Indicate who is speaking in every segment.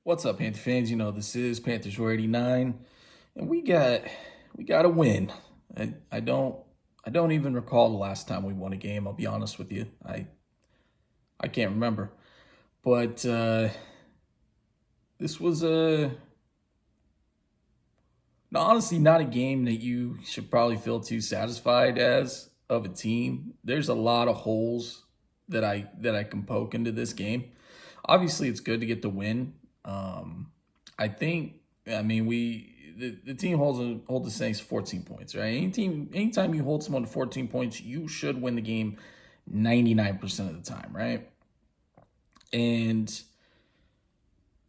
Speaker 1: What's up, Panther fans? You know this is Panthers 89, and we got a win. I don't even recall the last time we won a game. I'll be honest with you. I can't remember. But this was honestly not a game that you should probably feel too satisfied as of a team. There's a lot of holes that I can poke into this game. Obviously, it's good to get the win. Um, I think. I mean, the team hold the Saints 14 points, right? Anytime you hold someone to 14 points, you should win the game 99% of the time, right? And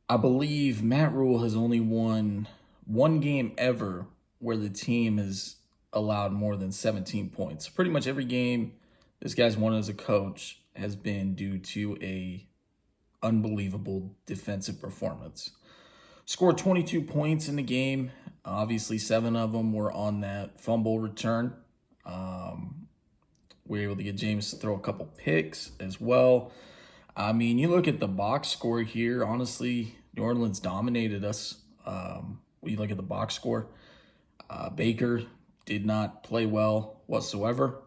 Speaker 1: I believe Matt Rule has only won one game ever where the team has allowed more than 17 points. Pretty much every game this guy's won as a coach has been due to a unbelievable defensive performance. Scored 22 points in the game. Obviously, 7 of them were on that fumble return. We were able to get James to throw a couple picks as well. I mean, you look at the box score here. Honestly, New Orleans dominated us. When you look at the box score, Baker did not play well whatsoever.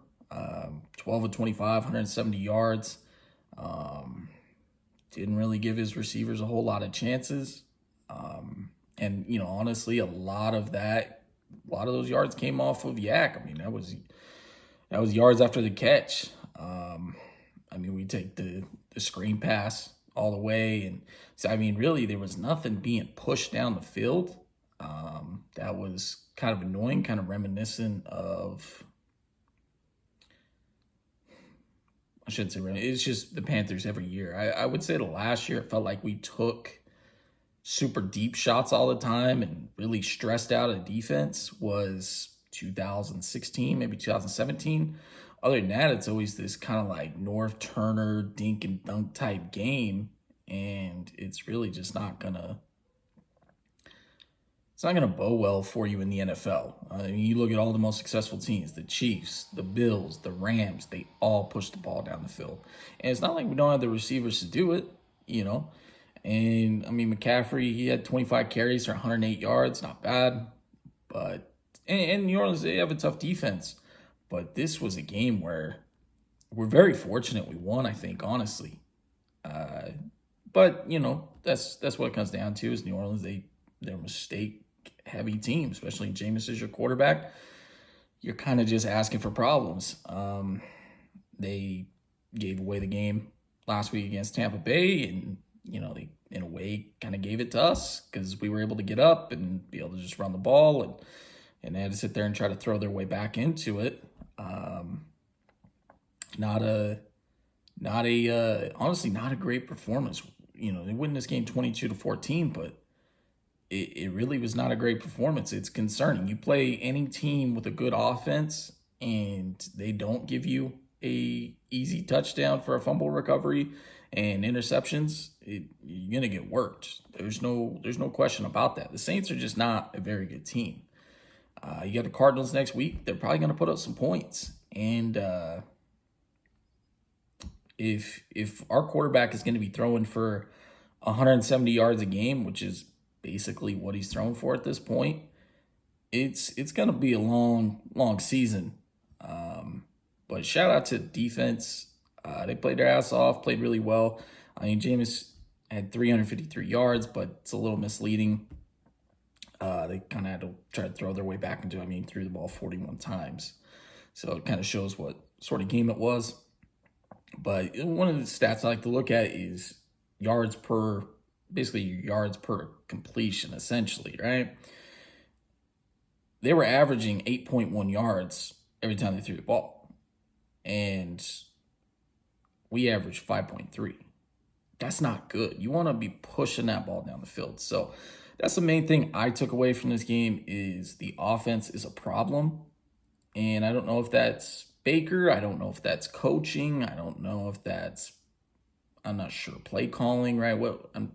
Speaker 1: 12 of 25, 170 yards. Didn't really give his receivers a whole lot of chances. And honestly, a lot of those yards came off of Yak. I mean, that was yards after the catch. I mean, we take the screen pass all the way, and so I mean, really, there was nothing being pushed down the field. That was kind of annoying, kind of reminiscent of. I shouldn't say reminiscent. It's just the Panthers every year. I would say the last year it felt like we took super deep shots all the time and really stressed out a defense was 2016, maybe 2017. Other than that, it's always this kind of like North Turner dink and dunk type game, and it's really just not gonna bow well for you in the NFL. I mean, you look at all the most successful teams, the Chiefs, the Bills, the Rams, they all push the ball down the field. And it's not like we don't have the receivers to do it, you know. And I mean, McCaffrey, he had 25 carries for 108 yards, not bad. But and New Orleans, they have a tough defense. But this was a game where we're very fortunate we won, I think, honestly. But that's what it comes down to is New Orleans, they're a mistake heavy team, especially Jameis as your quarterback. You're kind of just asking for problems. They gave away the game last week against Tampa Bay, and they in a way kind of gave it to us because we were able to get up and be able to just run the ball, and they had to sit there and try to throw their way back into it. Honestly, not a great performance. They win this game 22-14, but it really was not a great performance. It's concerning. You play any team with a good offense and they don't give you a easy touchdown for a fumble recovery and interceptions, you're gonna get worked. There's no question about that. The Saints are just not a very good team. You got the Cardinals next week. They're probably gonna put up some points, and if our quarterback is gonna be throwing for 170 yards a game, which is basically what he's thrown for at this point, it's gonna be a long season. But shout out to defense. They played their ass off, played really well. I mean, Jameis had 353 yards, but it's a little misleading. They kind of had to try to throw their way back into. I mean, threw the ball 41 times, so it kind of shows what sort of game it was. But one of the stats I like to look at is basically yards per completion, essentially, right? They were averaging 8.1 yards every time they threw the ball. And we averaged 5.3. That's not good. You want to be pushing that ball down the field. So that's the main thing I took away from this game is the offense is a problem. And I don't know if that's Baker. I don't know if that's coaching. I don't know if I'm not sure, play calling, right? I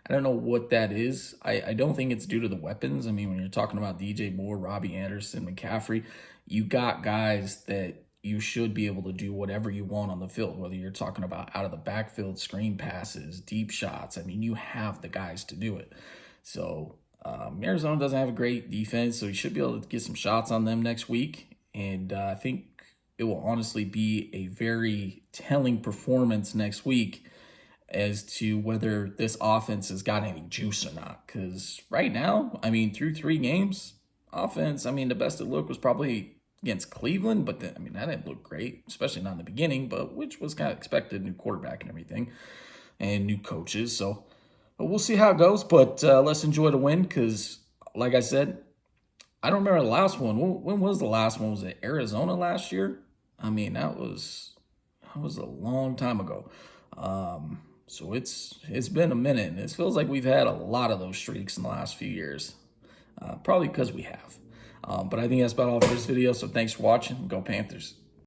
Speaker 1: don't know what that is. I don't think it's due to the weapons. I mean, when you're talking about DJ Moore, Robbie Anderson, McCaffrey, you got guys that you should be able to do whatever you want on the field, whether you're talking about out of the backfield, screen passes, deep shots. I mean, you have the guys to do it. So Arizona doesn't have a great defense, so you should be able to get some shots on them next week. And I think it will honestly be a very telling performance next week as to whether this offense has got any juice or not. Because right now, I mean, through 3 games, offense, I mean, the best it looked was probably against Cleveland, but then, I mean, that didn't look great, especially not in the beginning, but which was kind of expected, new quarterback and everything, and new coaches. So but we'll see how it goes, but let's enjoy the win because, like I said, I don't remember the last one. When was the last one? Was it Arizona last year? I mean, that was a long time ago. So it's been a minute, and it feels like we've had a lot of those streaks in the last few years. Probably because we have. But I think that's about all for this video, so thanks for watching. Go Panthers.